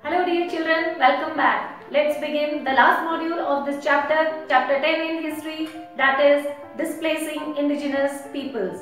Hello dear children, welcome back. Let's begin the last module of this chapter, chapter 10 in history, that is displacing indigenous peoples.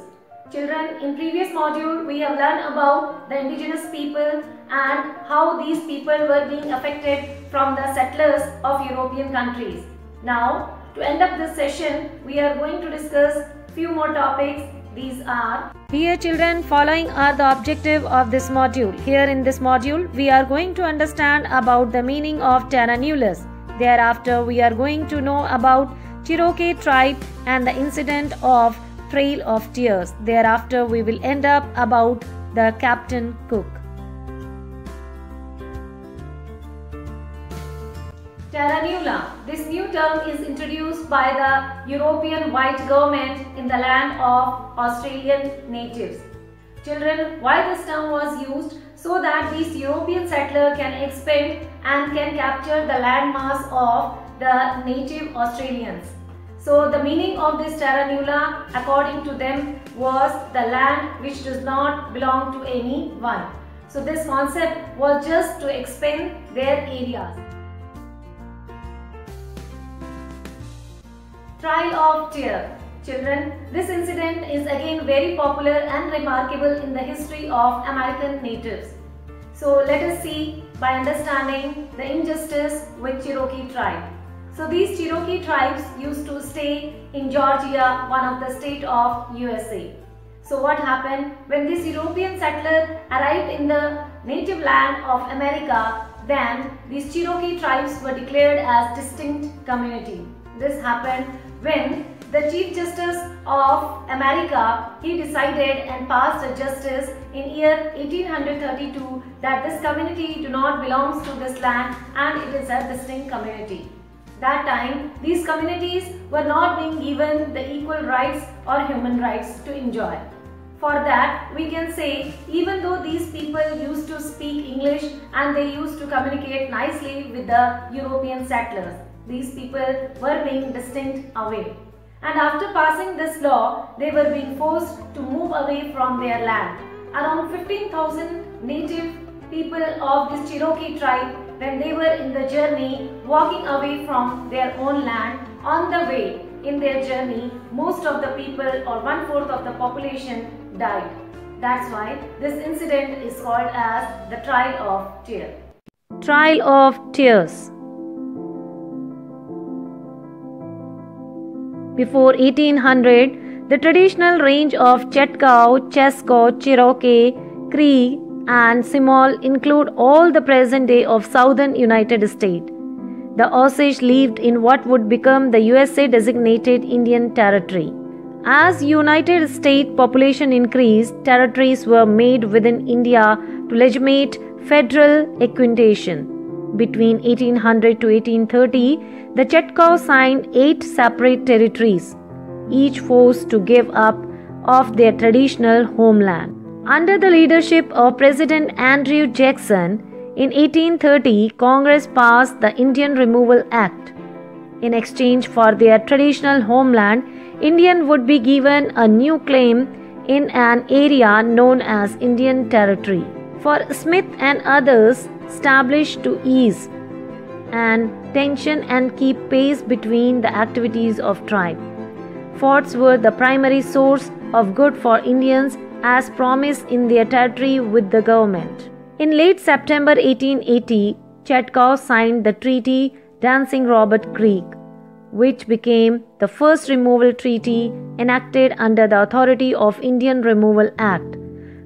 Children, in previous module we have learned about the indigenous people and how these people were being affected from the settlers of European countries. Now, to end up this session, we are going to discuss few more topics. These are, dear children, following are the objective of this module. Here in this module, we are going to understand about the meaning of terra nullius. Thereafter, we are going to know about Cherokee tribe and the incident of Trail of Tears. Thereafter, we will end up about the Captain Cook. Terra nulla. This new term is introduced by the European white government in the land of Australian natives. Children, why this term was used? So that these European settler can expand and can capture the landmass of the native Australians. So the meaning of this terra nulla according to them was the land which does not belong to anyone. So this concept was just to expand their areas. Trial of Tears. Children, this incident is again very popular and remarkable in the history of American natives. So let us see by understanding the injustice with Cherokee tribe. So these Cherokee tribes used to stay in Georgia, one of the state of USA. So what happened when this European settler arrived in the native land of America, then these Cherokee tribes were declared as distinct community. This happened when the Chief Justice of America, he decided and passed a justice in year 1832 that this community do not belongs to this land and it is a distinct community. That time, these communities were not being given the equal rights or human rights to enjoy. For that, we can say, even though these people used to speak English and they used to communicate nicely with the European settlers, these people were being distinct away. And after passing this law, they were being forced to move away from their land. Around 15,000 native people of this Cherokee tribe, when they were in the journey walking away from their own land, on the way in their journey, most of the people or 1/4 of the population died. That's why this incident is called as the Trial of Tears. Trial of Tears. Before 1800, the traditional range of Chetco, Chesco, Cherokee, Cree and Seminole include all the present day of southern United States. The Osage lived in what would become the USA designated Indian Territory. As United States population increased, territories were made within India to legitimate federal equitation. Between 1800 to 1830, the Chetco signed 8 separate territories, each forced to give up of their traditional homeland. Under the leadership of President Andrew Jackson, in 1830, Congress passed the Indian Removal Act. In exchange for their traditional homeland, Indian would be given a new claim in an area known as Indian Territory. For Smith and others, established to ease and tension and keep pace between the activities of tribe. Forts were the primary source of good for Indians as promised in their territory with the government. In late September 1880, Chetco signed the Treaty Dancing Robert Creek, which became the first removal treaty enacted under the authority of Indian Removal Act.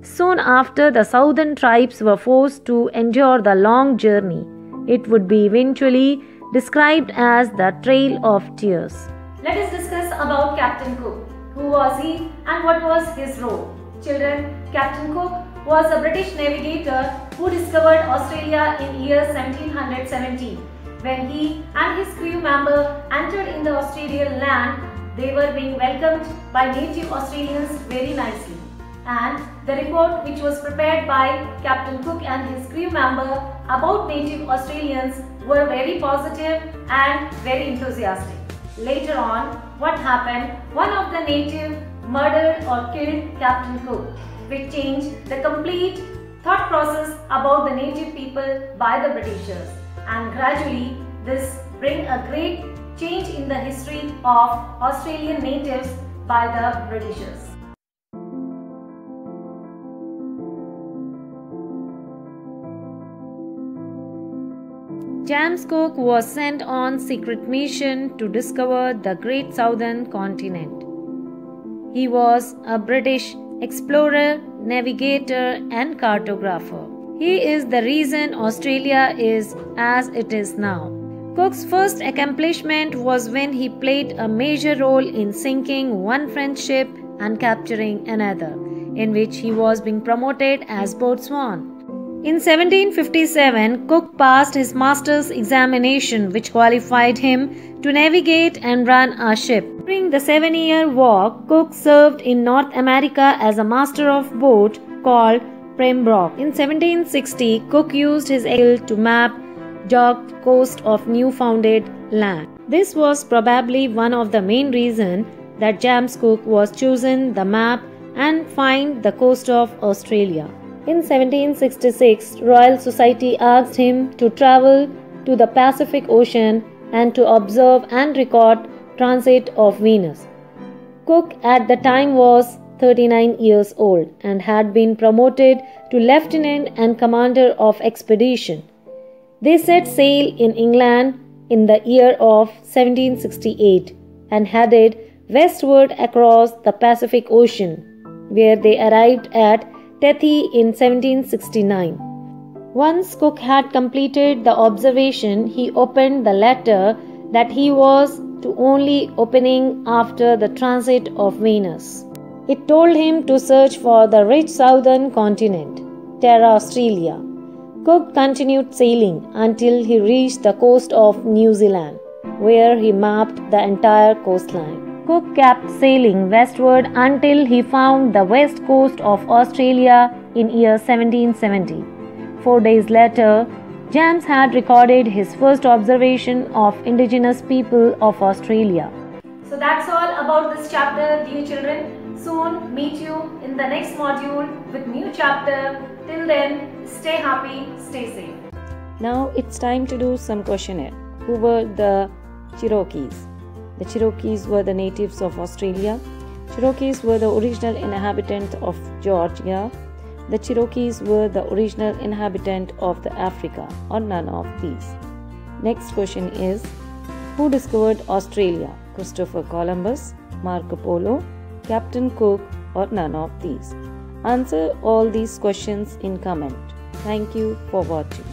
Soon after, the southern tribes were forced to endure the long journey. It would be eventually described as the Trail of Tears. Let us discuss about Captain Cook. Who was he and what was his role? Children, Captain Cook was a British navigator who discovered Australia in year 1717. When he and his crew member entered in the Australian land, they were being welcomed by native Australians very nicely. And the report which was prepared by Captain Cook and his crew member about native Australians were very positive and very enthusiastic. Later on, what happened? One of the native murdered or killed Captain Cook, which changed the complete thought process about the native people by the Britishers, and gradually this bring a great change in the history of Australian natives by the Britishers. James Cook was sent on secret mission to discover the great southern continent. He was a British explorer, navigator and cartographer. He is the reason Australia is as it is now. Cook's first accomplishment was when he played a major role in sinking one French ship and capturing another, in which he was being promoted as boatswain. In 1757, Cook passed his master's examination, which qualified him to navigate and run a ship. During the 7-year war, Cook served in North America as a master of boat called Pembroke. In 1760, Cook used his skill to map the coast of Newfoundland land. This was probably one of the main reasons that James Cook was chosen the map and find the coast of Australia. In 1766, Royal Society asked him to travel to the Pacific Ocean and to observe and record transit of Venus. Cook at the time was 39 years old and had been promoted to lieutenant and commander of expedition. They set sail in England in the year of 1768 and headed westward across the Pacific Ocean, where they arrived at Tethy in 1769. Once Cook had completed the observation, he opened the letter that he was to only opening after the transit of Venus. It told him to search for the rich southern continent, Terra Australia. Cook continued sailing until he reached the coast of New Zealand, where he mapped the entire coastline. Cook kept sailing westward until he found the west coast of Australia in year 1770. 4 days later, James had recorded his first observation of indigenous people of Australia. So that's all about this chapter, dear children. Soon meet you in the next module with new chapter. Till then, stay happy, stay safe. Now it's time to do some questionnaire. Who were the Cherokees? The Cherokees were the natives of Australia. Cherokees were the original inhabitants of Georgia. The Cherokees were the original inhabitant of the Africa, or none of these. Next question is, who discovered Australia? Christopher Columbus, Marco Polo, Captain Cook, or none of these? Answer all these questions in comment. Thank you for watching.